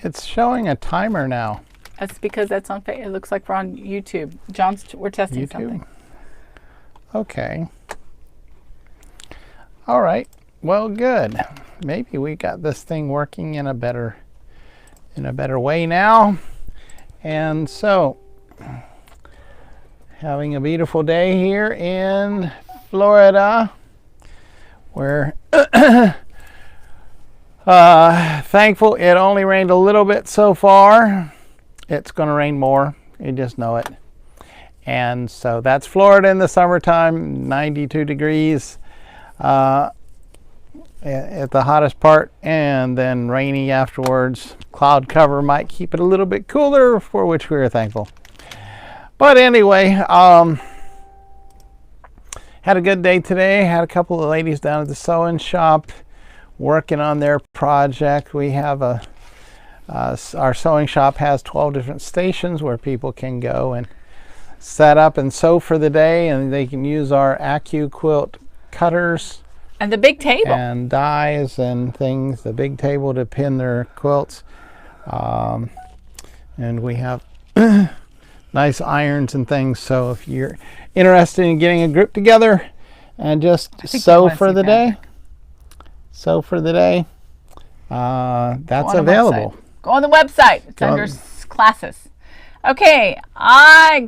It's showing a timer now. That's because that's on. It looks like we're on YouTube. We're testing something. Okay. All right. Well, good. Maybe we got this thing working in a better way now. And so, having a beautiful day here in Florida. We're thankful it only rained a little bit so far. It's going to rain more. You just know it. And so that's Florida in the summertime, 92 degrees at the hottest part, and then rainy afterwards. Cloud cover might keep it a little bit cooler, for which we are thankful. But anyway, had a good day today. Had a couple of ladies down at the sewing shop working on their project. We have our sewing shop has 12 different stations where people can go and set up and sew for the day, and they can use our AccuQuilt cutters and the big table and dies and things, the big table to pin their quilts, and we have nice irons and things. So if you're interested in getting a group together and just sew for the day, that's available. Go on the website. It's under classes. Okay.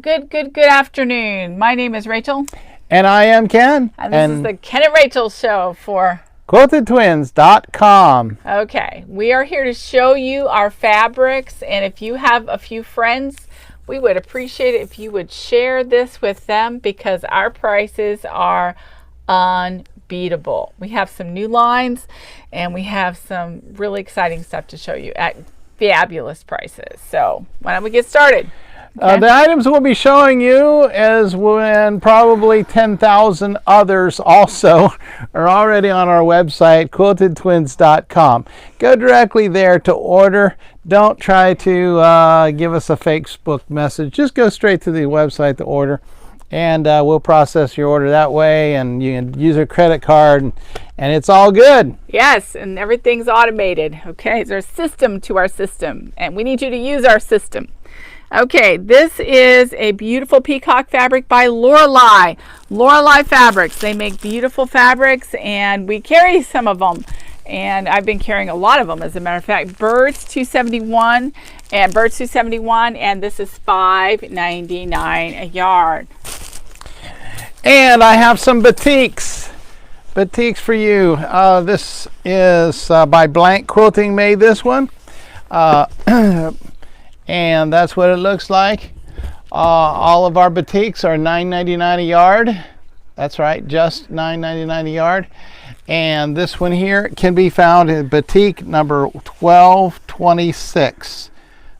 Good afternoon. My name is Rachel. And I am Ken. And this is the Ken and Rachel show for QuiltedTwins.com. Okay. We are here to show you our fabrics. And if you have a few friends, we would appreciate it if you would share this with them, because our prices are unbeatable. We have some new lines and we have some really exciting stuff to show you at fabulous prices. So why don't we get started? Okay. The items we'll be showing you, as when probably 10,000 others also are already on our website, QuiltedTwins.com. Go directly there to order. Don't try to give us a Facebook message. Just go straight to the website to order, and we'll process your order that way, and you can use a credit card, and it's all good. Yes, and everything's automated. Okay, there's a system to our system, and we need you to use our system. Okay, this is a beautiful peacock fabric by Lorelei. Lorelei Fabrics. They make beautiful fabrics, and we carry some of them. And I've been carrying a lot of them, as a matter of fact. Birds 271 and Birds 271, and this is $5.99 a yard. And I have some batiks for you. This is by Blank Quilting made this one. And that's what it looks like. All of our batiks are $9.99 a yard. That's right, just $9.99 a yard. And this one here can be found in batik number 1226.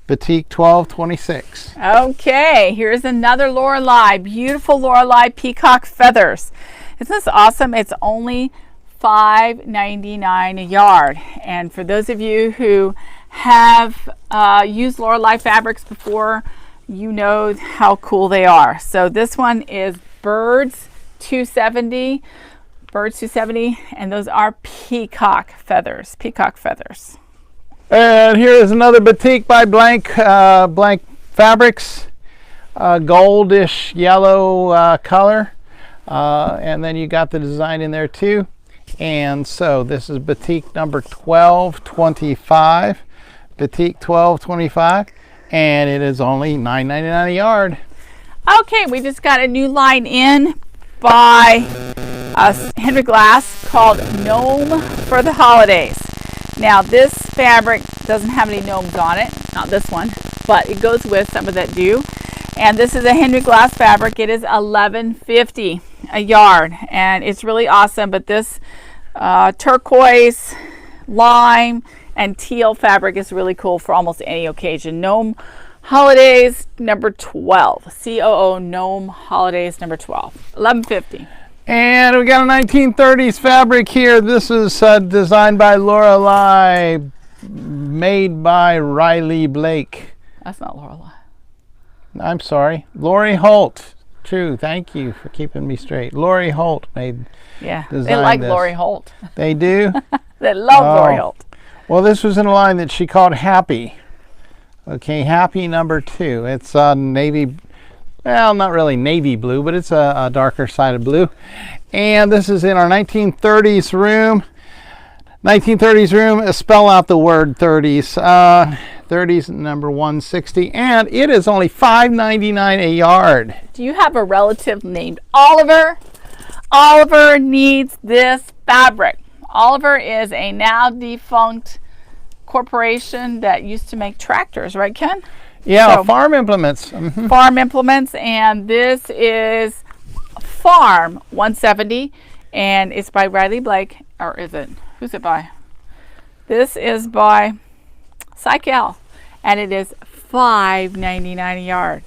Batik 1226. Okay, here's another Lorelei. Beautiful Lorelei peacock feathers. Isn't this awesome? It's only $5.99 a yard. And for those of you who have used Lorelei fabrics before, you know how cool they are. So this one is Birds 270, and those are peacock feathers. And here is another batik by Blank Fabrics, goldish yellow color, and then you got the design in there too. And so this is batik number 1225. Batik 1225, and it is only $9.99 a yard. Okay, we just got a new line in by Henry Glass called Gnome for the Holidays. Now this fabric doesn't have any gnomes on it, not this one, but it goes with some of that do. And this is a Henry Glass fabric. It is $11.50 a yard, and it's really awesome. But this turquoise, lime, and teal fabric is really cool for almost any occasion. Gnome Holidays number 12. COO Gnome Holidays number 12. $11.50. And we got a 1930s fabric here. This is designed by Lorelei, made by Riley Blake. That's not Lorelei. I'm sorry. Lori Holt. True. Thank you for keeping me straight. Lori Holt made. Yeah, they like this. Lori Holt. They do? They love Lori Holt. Well, this was in a line that she called Happy. Okay, Happy number 2. It's navy, well, not really navy blue, but it's a darker side of blue. And this is in our 1930s room. 1930s room, spell out the word 30s. 30s, number 160, and it is only $5.99 a yard. Do you have a relative named Oliver? Oliver needs this fabric. Oliver is a now defunct corporation that used to make tractors, right, Ken? Yeah, So, farm implements. Mhm. farm implements, and this is Farm 170, and it's by Riley Blake, or is it? Who's it by? This is by Rachael, and it is $5.99 a yard.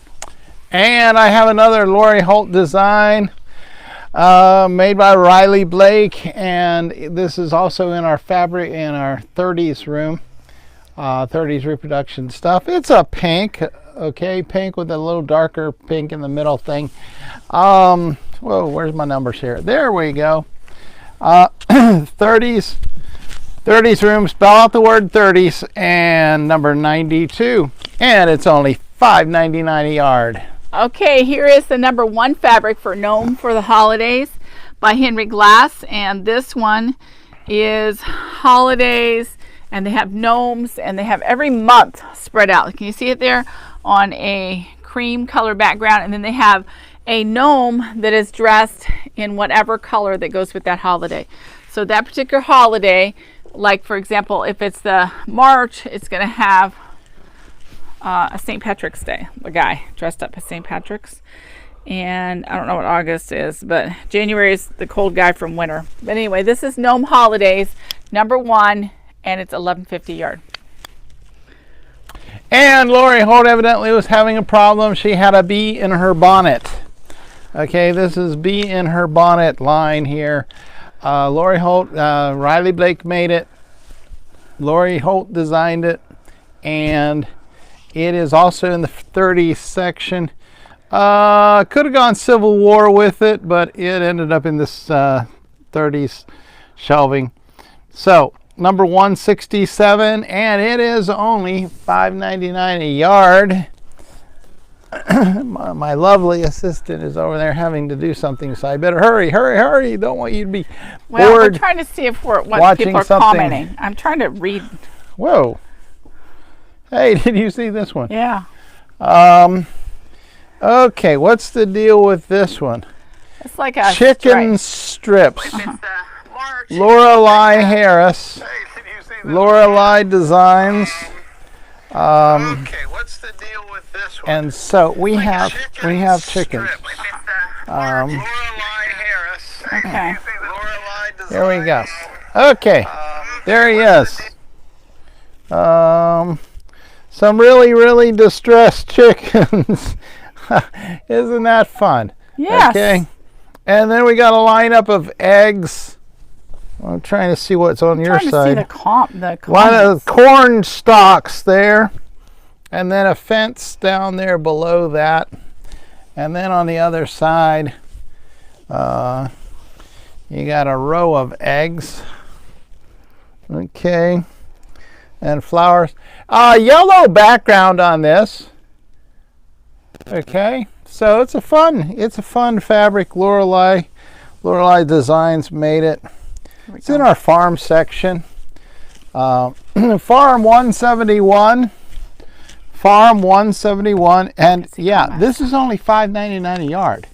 And I have another Lori Holt design made by Riley Blake, and this is also in our fabric in our 30s room. 30s reproduction stuff. It's a pink, okay, pink with a little darker pink in the middle thing. Whoa, where's my numbers here? There we go. 30s room, spell out the word 30s, and number 92, and it's only $5.99 a yard. Okay, here is the number 1 fabric for Gnome for the Holidays by Henry Glass, and this one is holidays, and they have gnomes, and they have every month spread out. Can you see it there on a cream color background? And then they have a gnome that is dressed in whatever color that goes with that holiday. So that particular holiday, like for example, if it's the March, it's going to have a St. Patrick's Day, a guy dressed up as St. Patrick's. And I don't know what August is, but January is the cold guy from winter. But anyway, this is Gnome Holidays, number 1, and it's $11.50 a yard. And Lori Holt evidently was having a problem. She had a bee in her bonnet. Okay, this is bee in her bonnet line here. Lori Holt, Riley Blake made it. Lori Holt designed it, and it is also in the 30s section. Could have gone Civil War with it, but it ended up in this 30s shelving. So number 167, and it is only $5.99 a yard. My lovely assistant is over there having to do something, so I better hurry. Don't want you to be Well, bored. we're trying to see if what watching people are something. commenting. I'm trying to read. Whoa. Hey, did you see this one? Yeah. Okay, what's the deal with this one? It's like a Chicken stripe. strips. Lorelei Harris. Lorelei Designs. Okay, what's the deal with this one? And so we have chickens. Lorelei Harris. Okay. Lorelei Designs. There we go. Okay, there he is. Some really distressed chickens. Isn't that fun? Yes. Okay. And then we got a lineup of eggs. I'm trying to see what's on your Trying to side. see the One comments. of corn stalks there, and then a fence down there below that, and then on the other side you got a row of eggs. Okay, and flowers. Yellow background on this. Okay, so it's a fun fabric. Lorelei Designs made it. It's in our farm section. Farm 171. Farm 171. And yeah, this is only $5.99 a yard.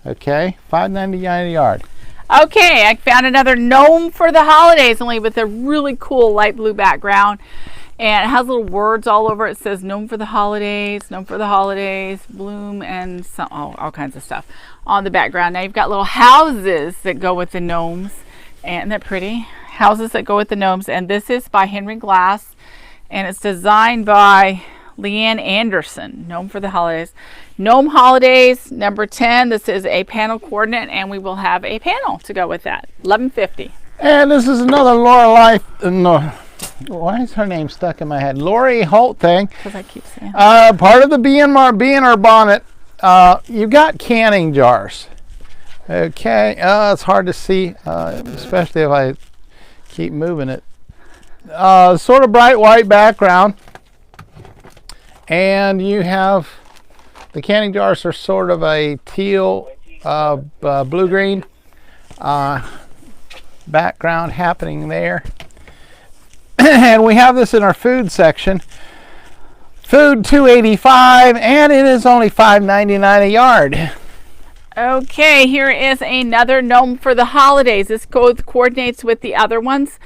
Okay, $5.99 a yard. Okay, I found another gnome for the holidays, only with a really cool light blue background. And it has little words all over it. It says gnome for the holidays, bloom, and some, all kinds of stuff on the background. Now you've got little houses that go with the gnomes. And isn't that pretty? Houses that go with the gnomes. And this is by Henry Glass. And it's designed by Leanne Anderson. Gnome for the Holidays. Gnome Holidays, number 10. This is a panel coordinate. And we will have a panel to go with that. $11.50. And this is another Lorelei. No, why is her name stuck in my head? Lori Holt thing. Because I keep saying Part of the bee in her bonnet. You've got canning jars. Okay, it's hard to see, especially if I keep moving it. Sort of bright white background. And you have the canning jars are sort of a teal, blue-green background happening there. And we have this in our food section. Food $2.85, and it is only $5.99 a yard. Okay, here is another gnome for the holidays. This coordinates with the other ones.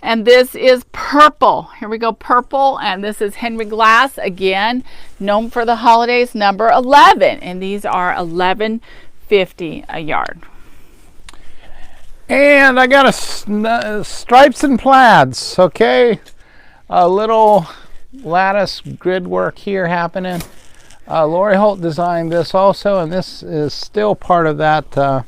And this is purple. Here we go, purple. And this is Henry Glass. Again, gnome for the holidays, number 11. And these are $11.50 a yard. And I got a stripes and plaids, okay? A little lattice grid work here happening. Lori Holt designed this also, and this is still part of that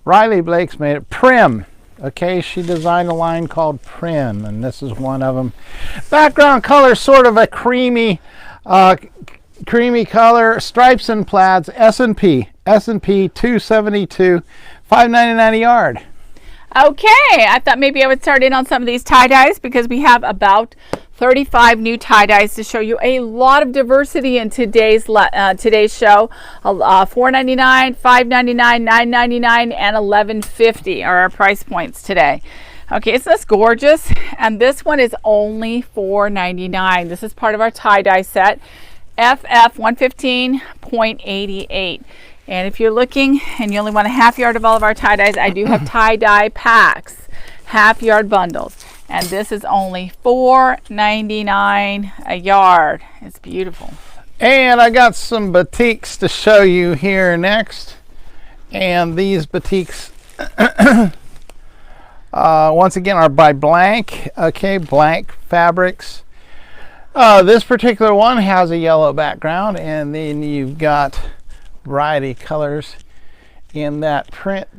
Riley Blake's made it. Prim. Okay, she designed a line called Prim, and this is one of them. Background color, sort of a creamy color. Stripes and plaids. S&P 272, $5.99 a yard. Okay, I thought maybe I would start in on some of these tie-dyes because we have about 35 new tie-dyes to show you. A lot of diversity in today's show. $4.99, $5.99, $9.99, and $11.50 are our price points today. Okay, isn't this gorgeous? And this one is only $4.99. This is part of our tie-dye set, FF 115.88. And if you're looking and you only want a half yard of all of our tie-dyes, I do have tie-dye packs, half yard bundles. And this is only $4.99 a yard. It's beautiful. And I got some batiks to show you here next. And these batiks, once again, are by Blank. Okay, Blank Fabrics. This particular one has a yellow background, and then you've got variety colors in that print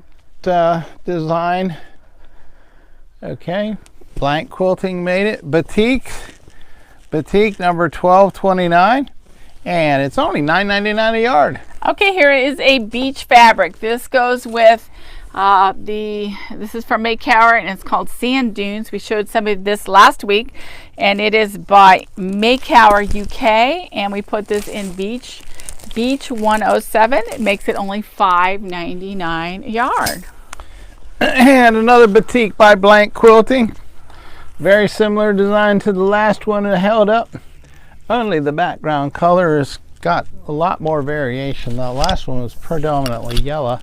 design. Okay, Blank Quilting made it. Batik number 1229, and it's only $9.99 a yard. Okay, here is a beach fabric. This goes with this is from Maycower, and it's called Sand Dunes. We showed some of this last week, and it is by Maycower UK, and we put this in Beach 107. It makes it only $5.99 a yard. And another batik by Blank Quilting. Very similar design to the last one I held up. Only the background color has got a lot more variation. The last one was predominantly yellow.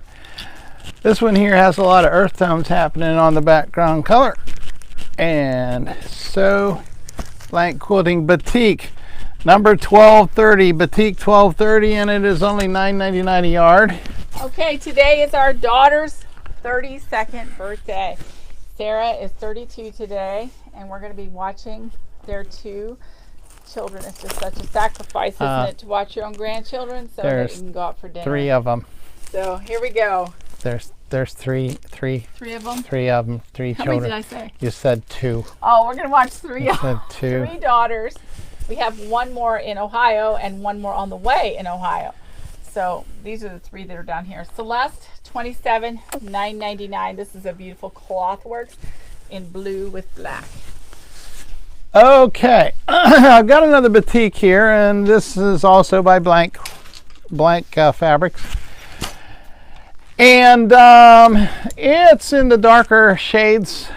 This one here has a lot of earth tones happening on the background color. And so, Blank Quilting Batik. Number 1230, Batik 1230, and it is only $9.99 a yard. Okay, today is our daughter's 32nd birthday. Sarah is 32 today, and we're going to be watching their two children. It's just such a sacrifice, isn't it, to watch your own grandchildren so that you can go out for dinner. 3 of them. So here we go. There's three. 3 of them? 3 of them. 3 How children. many did I say? You said 2. Oh, we're going to watch 3 You said 2. 3 daughters. We have one more in Ohio and one more on the way in Ohio. So these are the 3 that are down here. Celeste, 27, $9.99. This is a beautiful cloth works in blue with black. Okay, I've got another batik here, and this is also by Blank Fabrics. And it's in the darker shades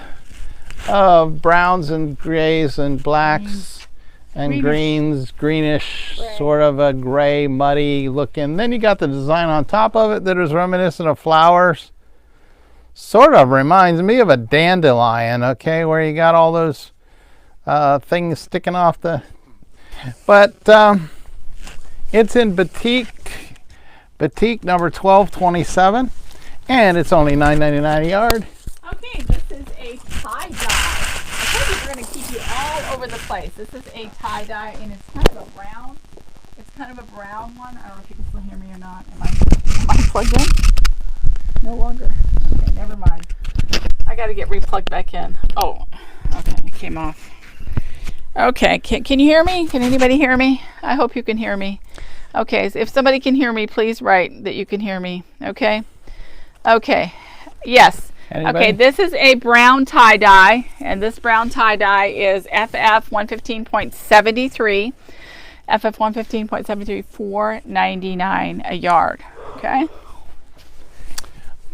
of browns and grays and blacks. And greenish, gray. Sort of a gray, muddy looking. Then you got the design on top of it that is reminiscent of flowers. Sort of reminds me of a dandelion, okay, where you got all those things sticking off the... But it's in Batik number 1227, and it's only $9.99 a yard. Okay, this is a tie-dye. I told you we're going to keep you all over the place. This is a tie-dye, and it's kind of a brown. It's kind of a brown one. I don't know if you can still hear me or not. Am I plugged in? No longer. Okay, never mind. I got to get replugged back in. Oh, okay, it came off. Okay, can you hear me? Can anybody hear me? I hope you can hear me. Okay, so if somebody can hear me, please write that you can hear me. Okay? Okay. Yes. Anybody? Okay, this is a brown tie-dye, and this brown tie-dye is FF 115.73. FF 115.73, $4.99 a yard. Okay.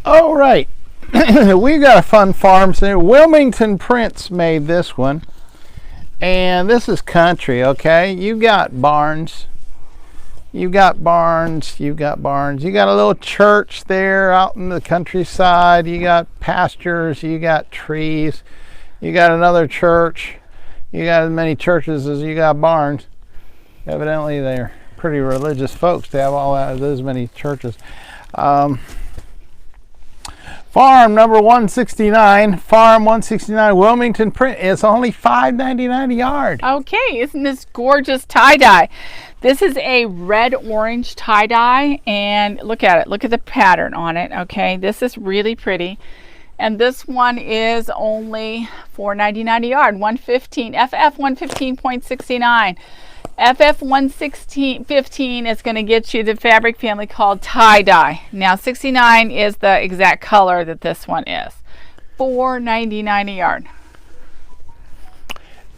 All right. We got a fun farm there. Wilmington Prince made this one. And this is country, okay? You got barns. You got a little church there out in the countryside. You got pastures. You got trees. You got another church. You got as many churches as you got barns. Evidently, they're pretty religious folks to have all that, those many churches. Farm number 169, Farm 169, Wilmington Print. It's only $5.99 a yard. Okay, isn't this gorgeous tie-dye? This is a red-orange tie-dye, and look at it. Look at the pattern on it, okay? This is really pretty. And this one is only $4.99 a yard, 115, FF 115.69. FF 115 is going to get you the fabric family called tie-dye. Now 69 is the exact color that this one is. $4.99 a yard.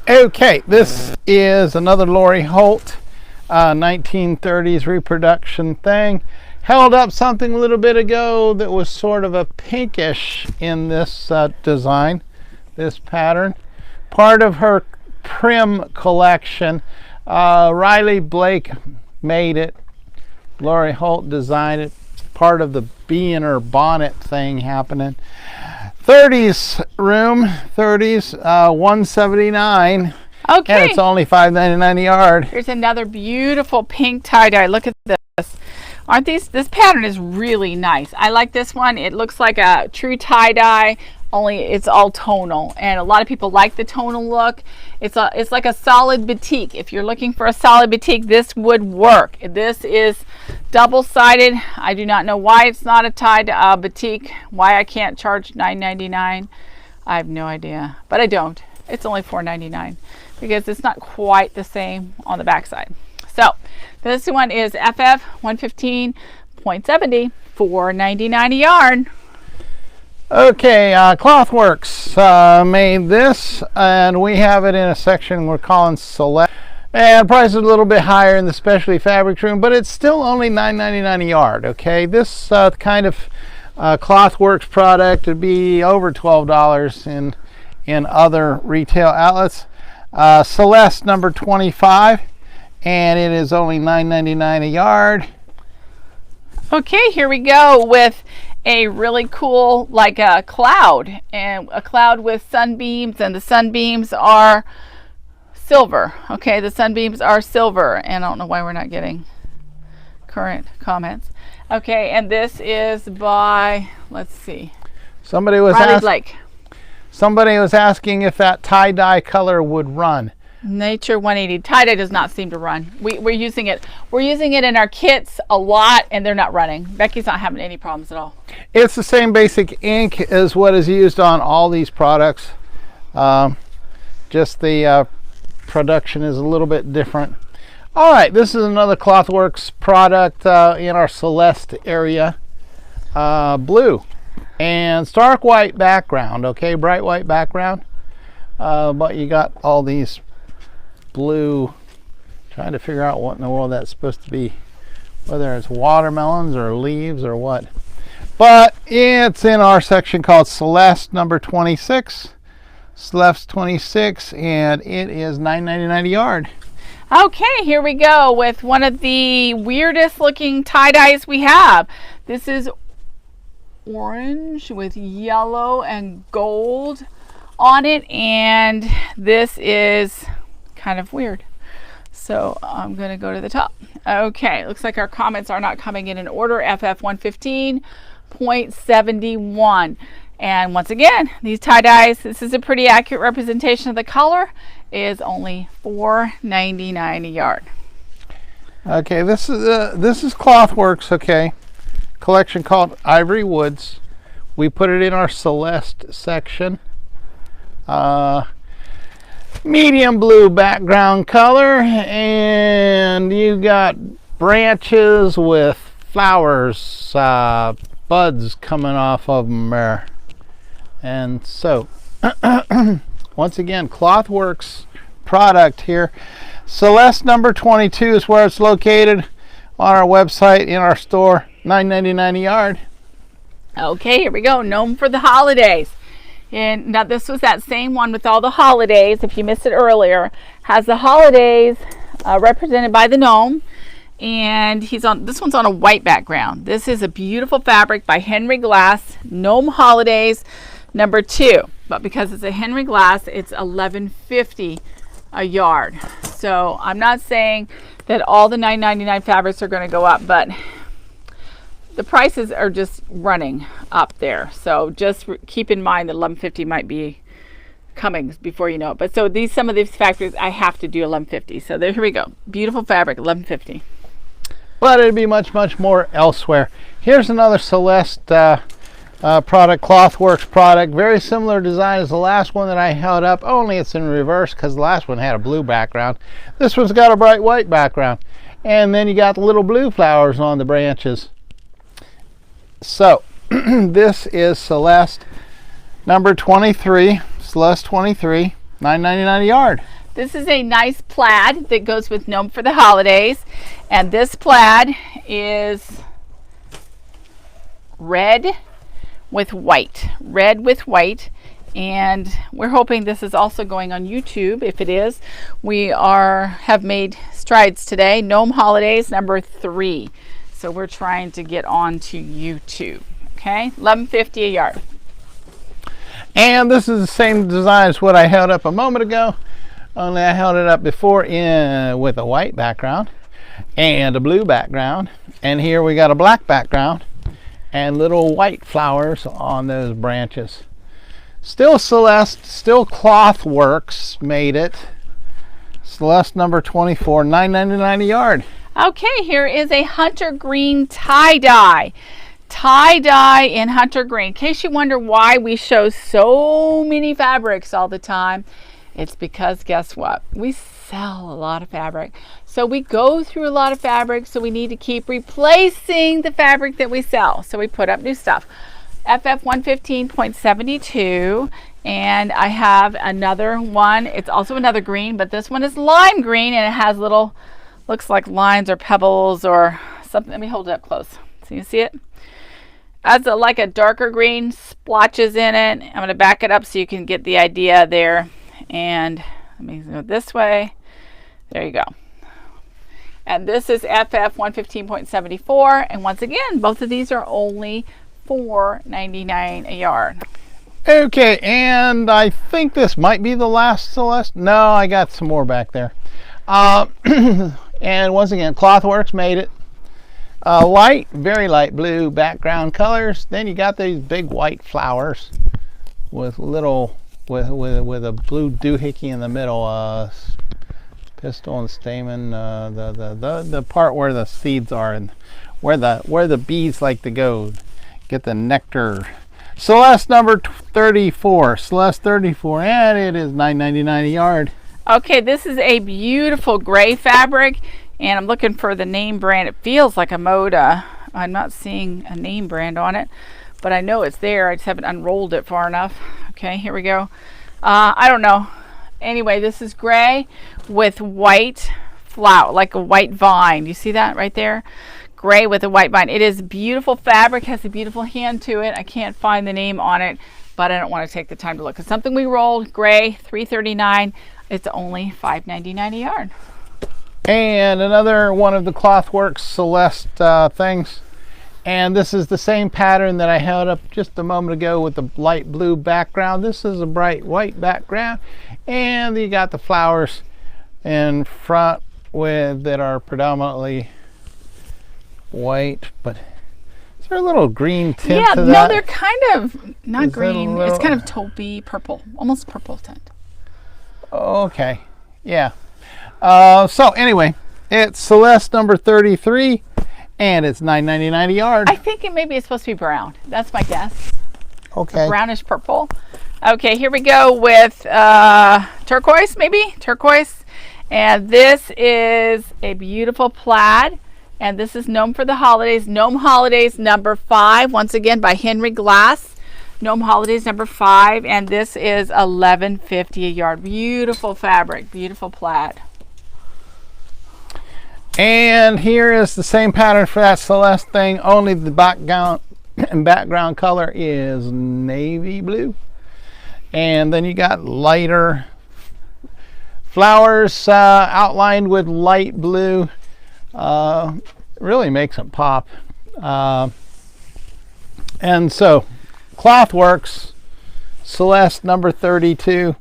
Okay, this is another Lori Holt 1930s reproduction thing. Held up something a little bit ago that was sort of a pinkish in this design, this pattern. Part of her Prim collection. Riley Blake made it. Lori Holt designed it. Part of the bee in her bonnet thing happening. 30s room, 30s, 179. Okay. And it's only $5.99 a yard. Here's another beautiful pink tie-dye. Look at this. Aren't these? This pattern is really nice. I like this one. It looks like a true tie-dye, only it's all tonal, and a lot of people like the tonal look. It's like a solid batik. If you're looking for a solid batik, this would work. This is double-sided. I do not know why it's not a tied batik. Why I can't charge $9.99. I have no idea, but I don't. It's only $4.99 because it's not quite the same on the backside. So this one is FF 115.70, $4.99 a yard. Okay, Clothworks made this, and we have it in a section we're calling Select. And price is a little bit higher in the specialty fabrics room, but it's still only $9.99 a yard. Okay, this kind of Clothworks product would be over $12 in other retail outlets. Celeste number 25, and it is only $9.99 a yard. Okay, here we go with a really cool, like a cloud, and a cloud with sunbeams, and the sunbeams are silver. Okay, the sunbeams are silver, and I don't know why we're not getting current comments. Okay, and this is by, let's see, Somebody was asking if that tie-dye color would run. Nature 180. Tie-dye does not seem to run. We're using it. We're using it in our kits a lot, and they're not running. Becky's not having any problems at all. It's the same basic ink as what is used on all these products. Just the production is a little bit different. All right, this is another Clothworks product in our Celeste area. Blue and stark white background. Okay, bright white background. But you got all these blue, trying to figure out what in the world that's supposed to be, whether it's watermelons or leaves or what. But it's in our section called Celeste number 26. Celeste 26, and it is $9.99 a yard. Okay, here we go with one of the weirdest looking tie-dyes we have. This is orange with yellow and gold on it, and this is kind of weird. So I'm going to go to the top. Okay, looks like our comments are not coming in order. FF 115.71. And once again, these tie-dyes, this is a pretty accurate representation of the color, is only $4.99 a yard. Okay, this is Clothworks, okay. Collection called Ivory Woods. We put it in our Celeste section. Medium blue background color, and you got branches with flowers, buds coming off of them there. And so, once again, Clothworks product here. Celeste number 22 is where it's located on our website, in our store, $9.99 a yard. Okay, here we go. Gnome for the holidays. And now this was that same one with all the holidays. If you missed it earlier, has the holidays represented by the gnome. And this one's on a white background. This is a beautiful fabric by Henry Glass, Gnome Holidays number 2. But because it's a Henry Glass, it's $11.50 a yard. So I'm not saying that all the $9.99 fabrics are going to go up, but the prices are just running up there. So just keep in mind that $11.50 might be coming before you know it. But so some of these factories, I have to do $11.50. So here we go. Beautiful fabric, $11.50. But it'd be much, much more elsewhere. Here's another Celeste product, Clothworks product. Very similar design as the last one that I held up, only it's in reverse because the last one had a blue background. This one's got a bright white background. And then you got the little blue flowers on the branches. So, this is Celeste number 23, Celeste 23, $9.99 a yard. This is a nice plaid that goes with Gnome for the holidays. And this plaid is red with white. Red with white. And we're hoping this is also going on YouTube. If it is, we have made strides today. Gnome Holidays number 3. So we're trying to get on to YouTube. Okay, $11.50 a yard. And this is the same design as what I held up a moment ago, only I held it up before with a white background and a blue background. And here we got a black background and little white flowers on those branches. Still Celeste, still Clothworks made it. Celeste number 24, $9.99 a yard. Okay, here is a hunter green tie-dye. Tie-dye in hunter green. In case you wonder why we show so many fabrics all the time, it's because guess what? We sell a lot of fabric. So we go through a lot of fabric, so we need to keep replacing the fabric that we sell. So we put up new stuff. FF 115.72, and I have another one. It's also another green, but this one is lime green, and it has little, looks like lines or pebbles or something. Let me hold it up close so you see it. Has like a darker green splotches in it. I'm going to back it up so you can get the idea there. And let me go this way. There you go. And this is FF 115.74, and once again, both of these are only $4.99 a yard. Okay, and I think this might be the last Celeste. No, I got some more back there. And once again, Clothworks made it. Light, very light blue background colors. Then you got these big white flowers with little, with a blue doohickey in the middle. Pistil and stamen. The part where the seeds are and where the bees like to go get the nectar. Celeste number 34, Celeste 34, and it is $9.99 a yard. Okay, this is a beautiful gray fabric, and I'm looking for the name brand. It feels like a Moda. I'm not seeing a name brand on it, but I know it's there. I just haven't unrolled it far enough. Okay, here we go. I don't know. Anyway, this is gray with white flower, like a white vine. You see that right there? Gray with a white vine. It is beautiful fabric, has a beautiful hand to it. I can't find the name on it, but I don't want to take the time to look. It's something we rolled, gray, $3.39. It's only $5.99 a yard. And another one of the Clothworks Celeste things. And this is the same pattern that I held up just a moment ago with the light blue background. This is a bright white background. And you got the flowers in front that are predominantly white, but is there a little green tint to that? No, they're kind of not green. It's kind of taupey purple, almost purple tint. Okay, yeah. So anyway, it's Celeste number 33, and it's $9.99 a yard. I think maybe it's supposed to be brown. That's my guess. Okay. A brownish purple. Okay, here we go with turquoise, maybe turquoise, and this is a beautiful plaid. And this is Gnome for the Holidays. Gnome Holidays number 5, once again by Henry Glass. Gnome Holidays number 5, and this is $11.50 a yard. Beautiful fabric, beautiful plaid. And here is the same pattern for that Celeste thing, only the background color is navy blue. And then you got lighter flowers outlined with light blue. Really makes it pop. And so Clothworks Celeste number 32,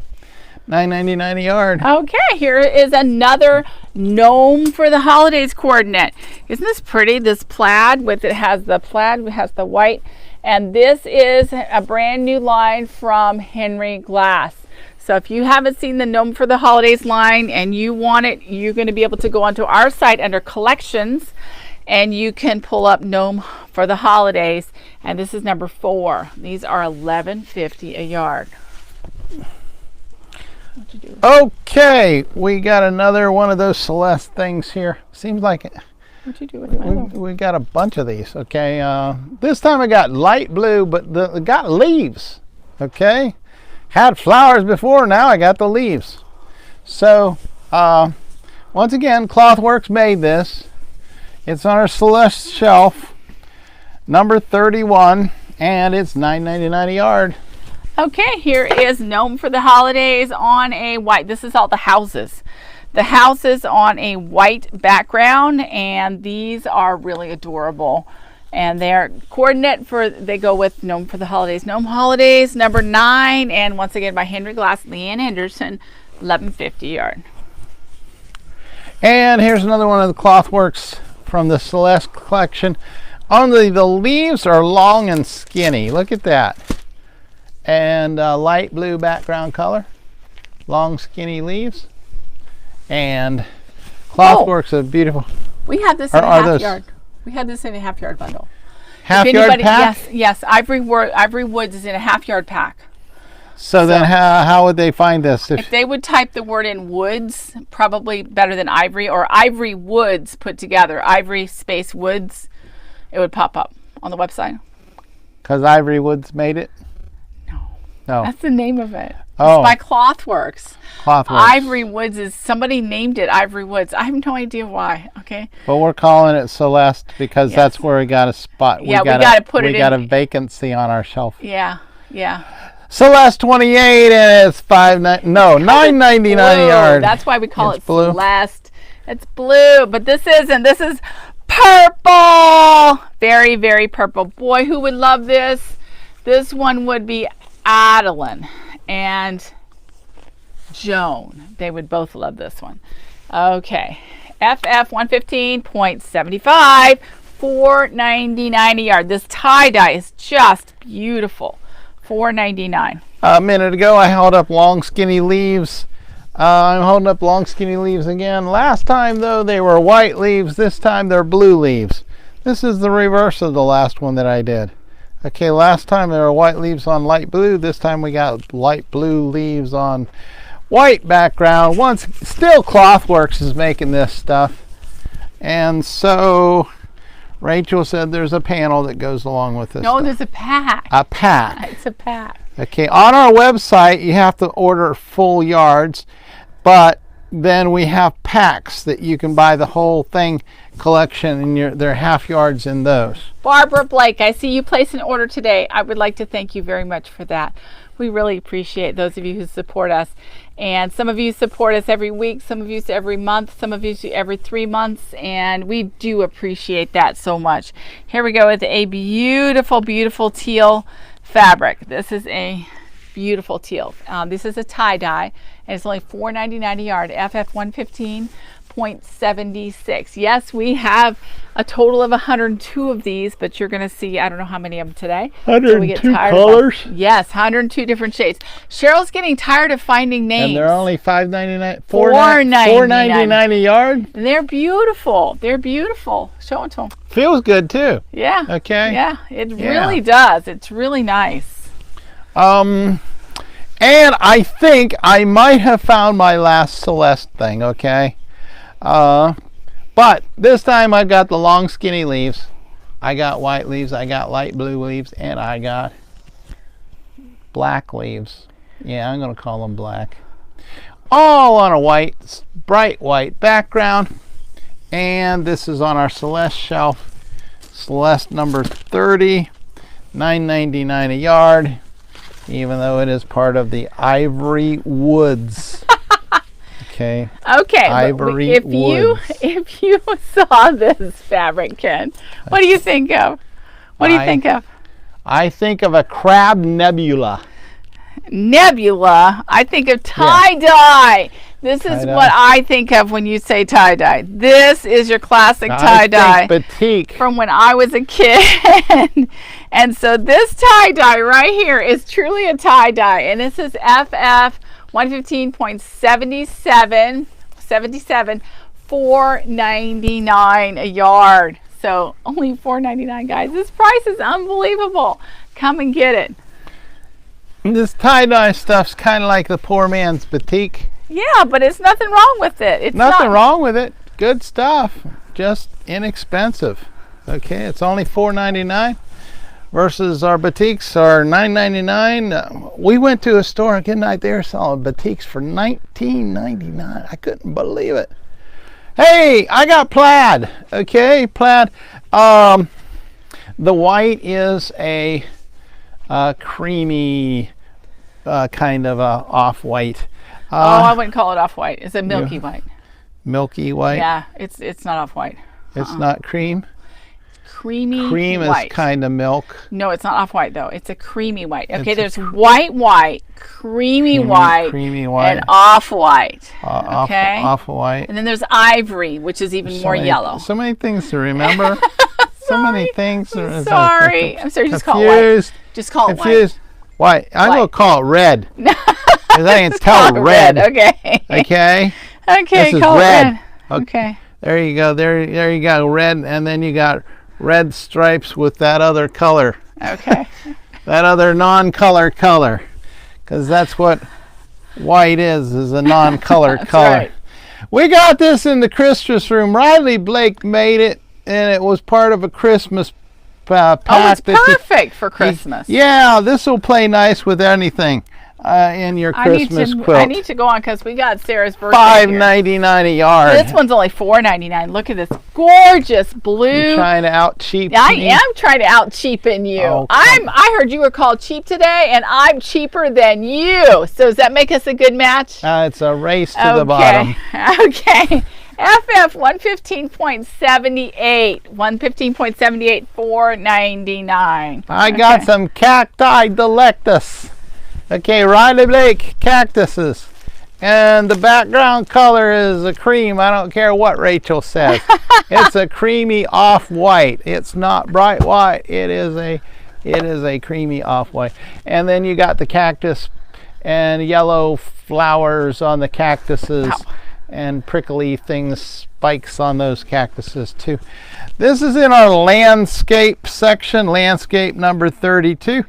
$9.99 a yard. Okay, here is another gnome for the holidays coordinate. Isn't this pretty? This plaid with it has the white, and this is a brand new line from Henry Glass. So if you haven't seen the gnome for the holidays line and you want it, you're going to be able to go onto our site under collections, and you can pull up gnome for the holidays, and this is number 4. These are $11.50 a yard. Okay, we got another one of those Celeste things here. Seems like it. What'd you do with mine? We got a bunch of these. Okay, this time I got light blue, but it got leaves. Okay, had flowers before. Now I got the leaves. So once again, Clothworks made this. It's on our Celeste shelf, number 31, and it's $9.99 a yard. Okay, here is gnome for the holidays on a white. This is all the houses. The houses on a white background, and these are really adorable. And they're coordinate for, they go with gnome for the holidays. Gnome Holidays, number 9, and once again by Henry Glass, Leanne Henderson, $11.50 a yard. And here's another one of the Clothworks from the Celeste collection. Only the leaves are long and skinny. Look at that. And light blue background color, long skinny leaves, and Clothworks are beautiful. We have this in a half yard. We had this in a half yard bundle. Half yard pack? Yes. Ivory Woods is in a half yard pack. So then how would they find this? If they would type the word in woods, probably better than ivory, or Ivory Woods put together, ivory space woods, it would pop up on the website. Because Ivory Woods made it? No. That's the name of it. Oh. It's by Clothworks. Clothworks. Ivory Woods is, somebody named it Ivory Woods. I have no idea why, okay? But we're calling it Celeste because that's where we got a spot. Yeah, we got to put it in. We got a vacancy on our shelf. Yeah. Celeste 28, and it's $9.99 a yard. That's why we call it blue. Celeste. It's blue, but this isn't. This is purple. Very, very purple. Boy, who would love this? This one would be Adeline and Joan. They would both love this one. Okay. FF 115.75, $4.99 a yard. This tie-dye is just beautiful. $4.99. A minute ago, I held up long skinny leaves. I'm holding up long skinny leaves again. Last time, though, they were white leaves. This time, they're blue leaves. This is the reverse of the last one that I did. Okay, last time there were white leaves on light blue. This time we got light blue leaves on white background. Still Clothworks is making this stuff. And so Rachel said there's a panel that goes along with this. No, stuff. there's a pack. A pack. It's a pack. Okay, on our website you have to order full yards, but then we have packs that you can buy the whole thing collection, and there are half yards in those. Barbara Blake, I see you placed an order today. I would like to thank you very much for that. We really appreciate those of you who support us. And some of you support us every week, some of you every month, some of you every 3 months, and we do appreciate that so much. Here we go with a beautiful, beautiful teal fabric. This is a beautiful teal. This is a tie-dye, and it's only $4.99 a yard, FF 115.76. Yes, we have a total of 102 of these, but you're going to see, I don't know how many of them today. 102 colors? Yes, 102 different shades. Cheryl's getting tired of finding names. And they're only $5.99? $4.99 a yard? And they're beautiful. They're beautiful. Show it to them. Feels good, too. Yeah. Okay. Yeah, it really does. It's really nice. And I think I might have found my last Celeste thing, okay? But this time I got the long skinny leaves. I got white leaves, I got light blue leaves, and I got black leaves. Yeah, I'm going to call them black. All on a white, bright white background. And this is on our Celeste shelf. Celeste number 30, $9.99 a yard, even though it is part of the Ivory Woods. Okay. Okay. Ivory Woods. If you saw this fabric, Ken, what do you think of? What do you think of? I think of a crab nebula. Nebula. I think of tie-dye. This is what I think of when you say tie-dye. This is your classic tie-dye. Batik. From when I was a kid. And so this tie-dye right here is truly a tie-dye. And this is FF 115.77, $4.99 a yard. So only $4.99, guys. This price is unbelievable. Come and get it. This tie-dye stuff's kind of like the poor man's batik. Yeah, but it's nothing wrong with it. It's nothing wrong with it. Good stuff. Just inexpensive. Okay, it's only $4.99 versus our batiks are $9.99. We went to a store a good night there selling batiks for $19.99. I couldn't believe it. Hey, I got plaid. Okay, plaid. The white is a creamy kind of off-white. I wouldn't call it off-white. It's a milky white. Milky white? Yeah, it's not off-white. It's not cream? Creamy Cream white. is kind of milk. No, it's not off-white, though. It's a creamy white. Okay, there's white, creamy white, and off-white. Okay? Off-white. And then there's ivory, which is even more yellow. So many things to remember. So many things. I'm sorry. Just call it white. Just call it white. White. I'm going to call it red. Because I can tell red. Okay. Okay. Okay, this is call red. it red. Okay. There you go. There you go. Red, and then you got red stripes with that other color. Okay. That other non-color color. Because that's what white is a non-color color. Right. We got this in the Christmas room. Riley Blake made it, and it was part of a Christmas pack. Oh, it's perfect for Christmas. Yeah, this will play nice with anything in your Christmas quilt. I need to go on because we got Sarah's birthday. $5.99 a yard. This one's only $4.99. Look at this gorgeous blue. You're trying to out-cheap me? I am trying to out-cheapen you. Oh, I heard you were called cheap today, and I'm cheaper than you. So does that make us a good match? It's a race to the bottom. Okay. FF 115.78, $4.99. I got some cacti delectus. Okay, Riley Blake cactuses. And the background color is a cream. I don't care what Rachel says. It's a creamy off-white. It's not bright white. It is a creamy off-white. And then you got the cactus and yellow flowers on the cactuses. Ow. And prickly things, spikes on those cactuses too. This is in our landscape section, landscape number 32.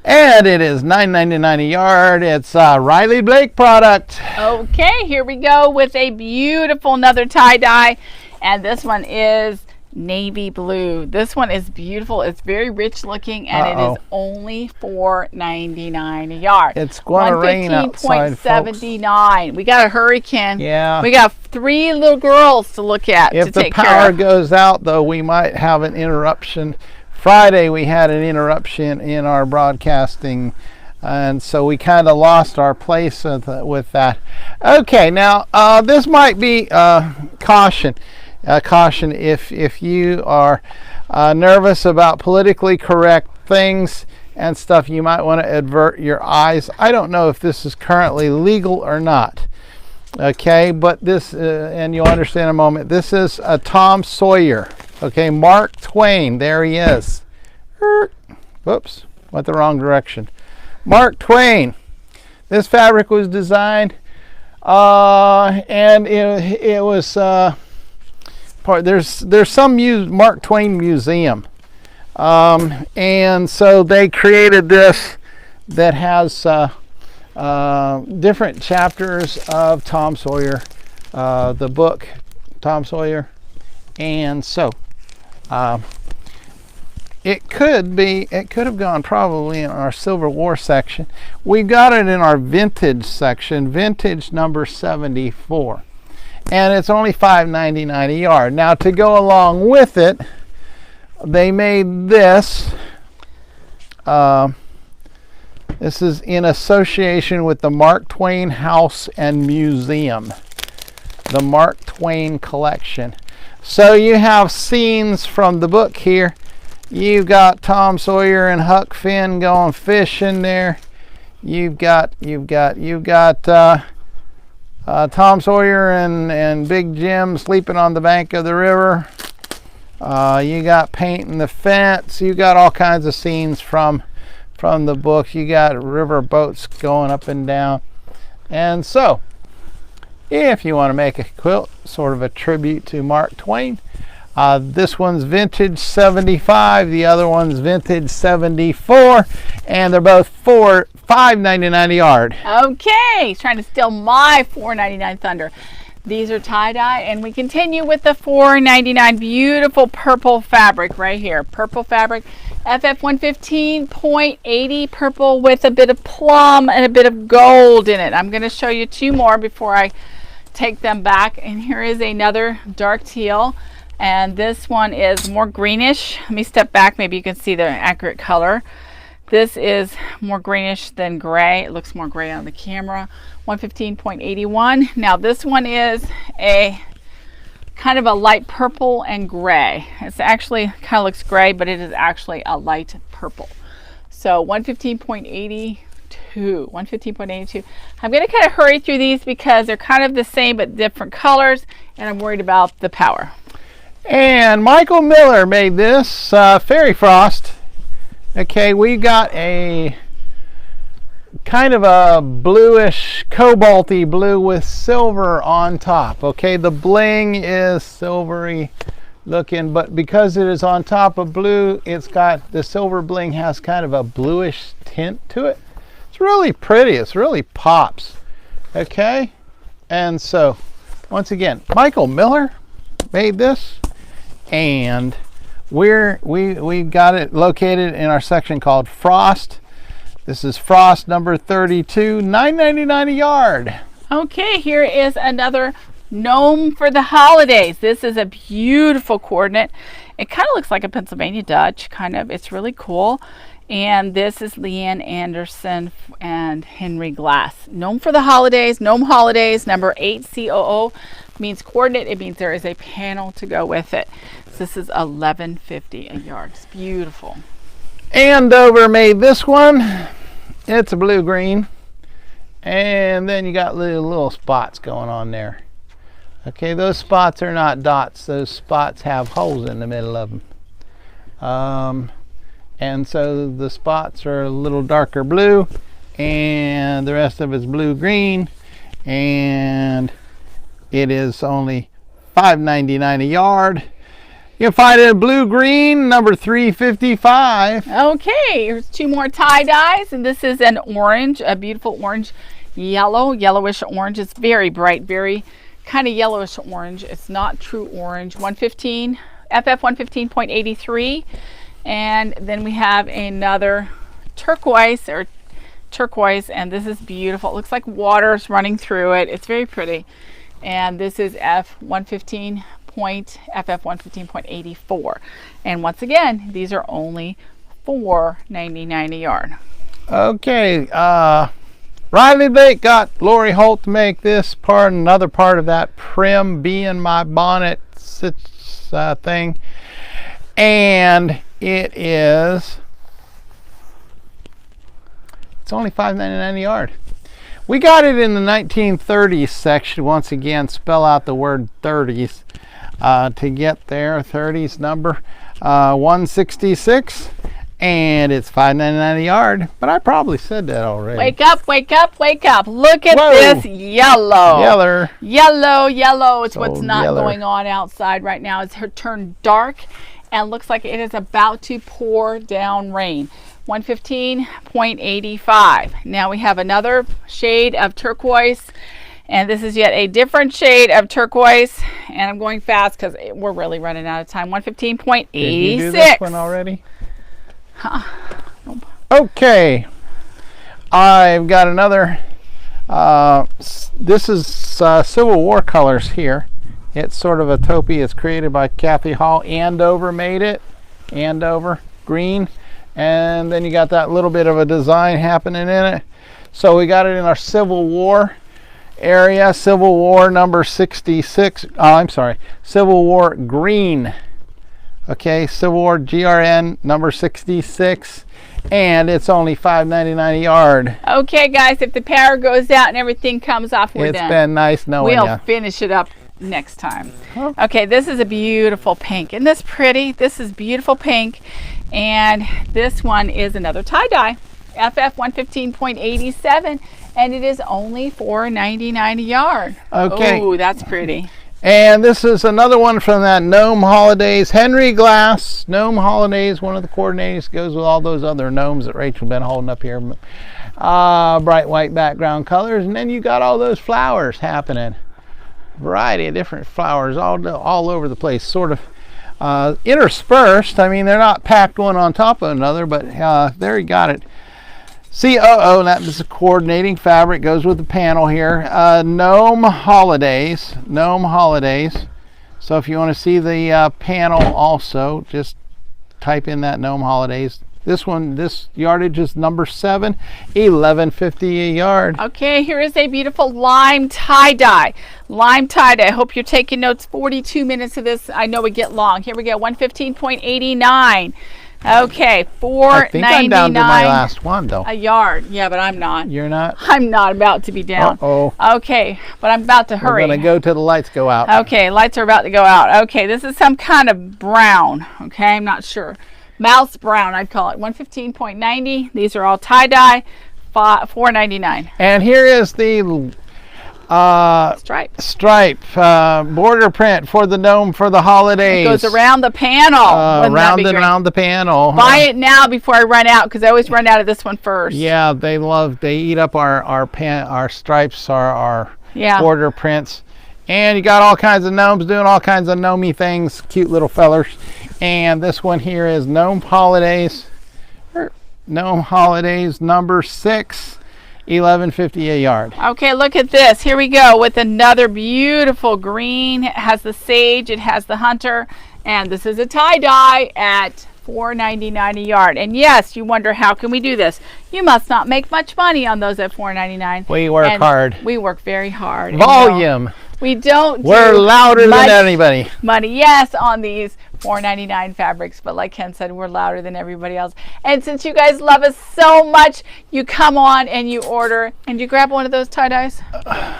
And it is $9.99 a yard. It's a Riley Blake product. Okay, here we go with a beautiful another tie-dye. And this one is navy blue. This one is beautiful. It's very rich looking, and it is only $4.99 a yard. It's going to rain outside, folks. $115.79. We got a hurricane. Yeah. We got 3 little girls to look at. If the power goes out, though, we might have an interruption. Friday we had an interruption in our broadcasting, and so we kind of lost our place with that. Okay, now this might be caution. Caution if you are nervous about politically correct things and stuff, you might want to avert your eyes. I don't know if this is currently legal or not. Okay, but this, and you'll understand in a moment, this is a Tom Sawyer. Okay, Mark Twain, there he is. Whoops, went the wrong direction. Mark Twain. This fabric was designed, and it was there's some Mark Twain museum, and so they created this that has different chapters of Tom Sawyer, the book Tom Sawyer. And so it could have gone probably in our Silver War section. We got it in our vintage section, vintage number 74. And it's only $5.99 a yard. Now to go along with it, they made this. This is in association with the Mark Twain House and Museum, the Mark Twain collection. So you have scenes from the book here. You've got Tom Sawyer and Huck Finn going fishing there. You've got Tom Sawyer and Big Jim sleeping on the bank of the river. You got painting the fence. You got all kinds of scenes from the book. You got river boats going up and down. And so, if you want to make a quilt, sort of a tribute to Mark Twain, this one's vintage 75, the other one's vintage 74, and they're both $5.99 a yard. Okay, he's trying to steal my $4.99 thunder. These are tie-dye, and we continue with the $4.99 beautiful purple fabric right here. Purple fabric, FF 115.80 purple with a bit of plum and a bit of gold in it. I'm going to show you two more before I take them back. And here is another dark teal, and this one is more greenish. Let me step back, maybe you can see the accurate color. This is more greenish than gray. It looks more gray on the camera. 115.81. Now this one is a kind of a light purple and gray. It's actually kind of looks gray, but it is actually a light purple. So 115.82. 115.82. I'm going to kind of hurry through these because they're kind of the same but different colors, and I'm worried about the power. And Michael Miller made this Fairy Frost. Okay, we got a kind of a bluish, cobalty blue with silver on top. Okay, the bling is silvery looking, but because it is on top of blue, it's got the silver bling has kind of a bluish tint to it. It's really pretty. It's really pops. Okay, and so once again, Michael Miller made this, and we got it located in our section called Frost. This is Frost number 32, $9.99 a yard. Okay, here is another gnome for the holidays. This is a beautiful coordinate. It kind of looks like a Pennsylvania Dutch, kind of. It's really cool. And this is Leanne Anderson and Henry Glass. Gnome for the holidays, gnome holidays, number 8COO means coordinate. It means there is a panel to go with it. So this is $11.50 a yard. It's beautiful. Andover made this one. It's a blue-green. And then you got little spots going on there. Okay, those spots are not dots. Those spots have holes in the middle of them. And so the spots are a little darker blue, and the rest of it's blue-green, and it is only $5.99 a yard. You can find it in blue-green, number 355. Okay, here's two more tie-dyes, and this is an orange, a beautiful orange, yellowish orange. It's very bright, very kind of yellowish orange. It's not true orange. 115, FF 115.83. And then we have another turquoise, and this is beautiful. It looks like water's running through it. It's very pretty. And this is FF 115.84. And once again, these are only $4.99 a yard. Okay, Riley Bake got Lori Holt to make this part, another part of that Prim Bee in My Bonnet thing. And it's only $5.99 a yard. We got it in the 1930s section. Once again, spell out the word 30s to get there. 30s number 166, and it's $5.99 a yard. But I probably said that already. Wake up, wake up, wake up. Look at this yellow. Yellow. It's what's not going on outside right now. It's turned dark and looks like it is about to pour down rain. 115.85. Now we have another shade of turquoise, and this is yet a different shade of turquoise, and I'm going fast because we're really running out of time. 115.86. Did you do this one already? Okay, I've got another. This is Civil War colors here. It's sort of a taupe. It's created by Kathy Hall. Andover made it. Andover green, and then you got that little bit of a design happening in it. So we got it in our Civil War area. Civil War number 66. Oh, I'm sorry. Civil War green. Okay, Civil War GRN number 66. And it's only $5.99 a yard. Okay, guys, if the power goes out and everything comes off, we're done. It's been nice knowing you. We'll finish it up next time. Oh. Okay, this is a beautiful pink. Isn't this pretty? This is beautiful pink. And this one is another tie-dye. FF 115.87. And it is only $4.99 a yard. Okay. Oh, that's pretty. And this is another one from that Gnome Holidays. Henry Glass, Gnome Holidays. One of the coordinators goes with all those other gnomes that Rachel's been holding up here. Bright white background colors. And then you got all those flowers happening. Variety of different flowers all over the place. Sort of interspersed. I mean, they're not packed one on top of another, but there you got it. COO, and that is a coordinating fabric, goes with the panel here. Gnome Holidays. Gnome Holidays. So if you want to see the panel also, just type in that Gnome Holidays. This one, this yardage is number 7, $11.50 a yard. Okay, here is a beautiful lime tie-dye. Lime tie-dye. I hope you're taking notes. 42 minutes of this. I know we get long. Here we go, 115.89. Okay, $4.99. I think I'm down to my last one, though. A yard. Yeah, but I'm not. You're not? I'm not about to be down. Uh-oh. Okay, but I'm about to hurry. We're going to go till the lights go out. Okay, lights are about to go out. Okay, this is some kind of brown. Okay, I'm not sure. Mouse brown, I'd call it. 115.90. These are all tie-dye. $4.99. And here is the stripe border print for the gnome for the holidays. It goes around the panel. Round and around the panel. Buy it now before I run out, because I always run out of this one first. Yeah, they eat up our stripes, our border prints. And you got all kinds of gnomes doing all kinds of gnomey things, cute little fellers. And this one here is Gnome Holidays. Gnome Holidays number 6. $11.50 a yard. Okay, look at this. Here we go with another beautiful green. It has the sage, it has the hunter, and this is a tie-dye at $4.99 a yard. And yes, you wonder, how can we do this? You must not make much money on those at $4.99. We work hard. We work very hard. Volume. We don't. We're louder than anybody. Money, yes, on these $4.99 fabrics, but like Ken said, we're louder than everybody else. And since you guys love us so much, you come on and you order and you grab one of those tie-dyes.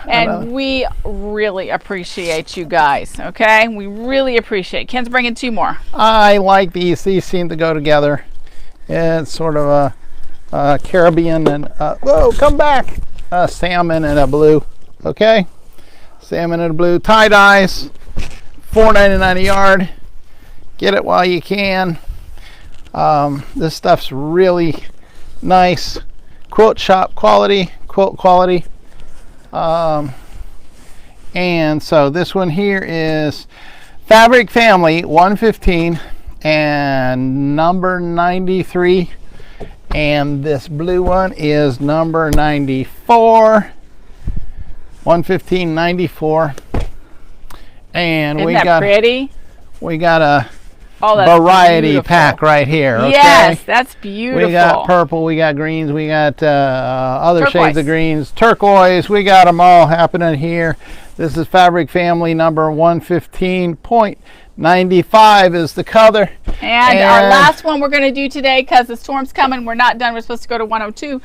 And we really appreciate you guys, okay? We really appreciate. Ken's bringing 2 more. I like these. These seem to go together. It's sort of a Caribbean and whoa, come back. Salmon and a blue, okay? Salmon and a blue tie-dyes, $4.99 a yard. Get it while you can. This stuff's really nice. Quilt shop quality, quilt quality. And so this one here is Fabric Family 115 and number 93. And this blue one is number 94. 115.94. And Isn't that pretty? We got a that's variety beautiful. Pack right here. Okay? Yes, that's beautiful. We got purple, we got greens, we got other turquoise. shades of greens, turquoise. We got them all happening here. This is Fabric Family number 115.95 is the color. And our last one we're going to do today, because the storm's coming. We're not done. We're supposed to go to 102.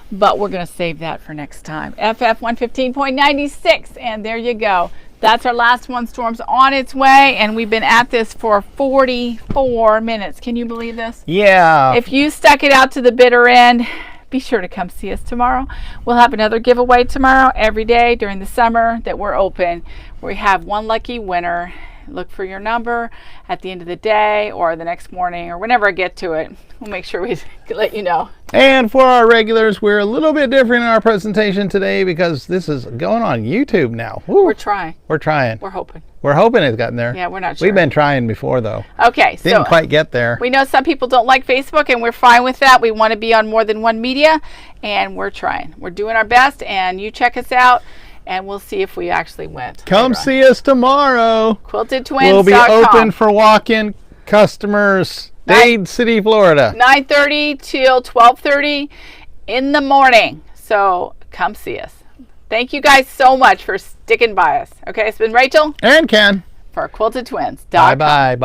But we're going to save that for next time. FF 115.96. And there you go. That's our last one. Storm's on its way. And we've been at this for 44 minutes. Can you believe this? Yeah. If you stuck it out to the bitter end, be sure to come see us tomorrow. We'll have another giveaway tomorrow every day during the summer that we're open. We have one lucky winner. Look for your number at the end of the day or the next morning or whenever I get to it. We'll make sure we let you know. And for our regulars, we're a little bit different in our presentation today because this is going on YouTube now. Woo. We're trying. We're trying. We're hoping. We're hoping it's gotten there. Yeah, we're not sure. We've been trying before, though. Okay, so Didn't quite get there. we know some people don't like Facebook, and we're fine with that. We want to be on more than one media, and we're trying. We're doing our best, and you check us out, and we'll see if we actually went. Come see us tomorrow. QuiltedTwins.com. We'll be open for walk-in customers. Dade City, Florida. 9:30 till 12:30 in the morning. So come see us. Thank you guys so much for sticking by us. Okay, it's been Rachel And Ken. for QuiltedTwins.com. Bye.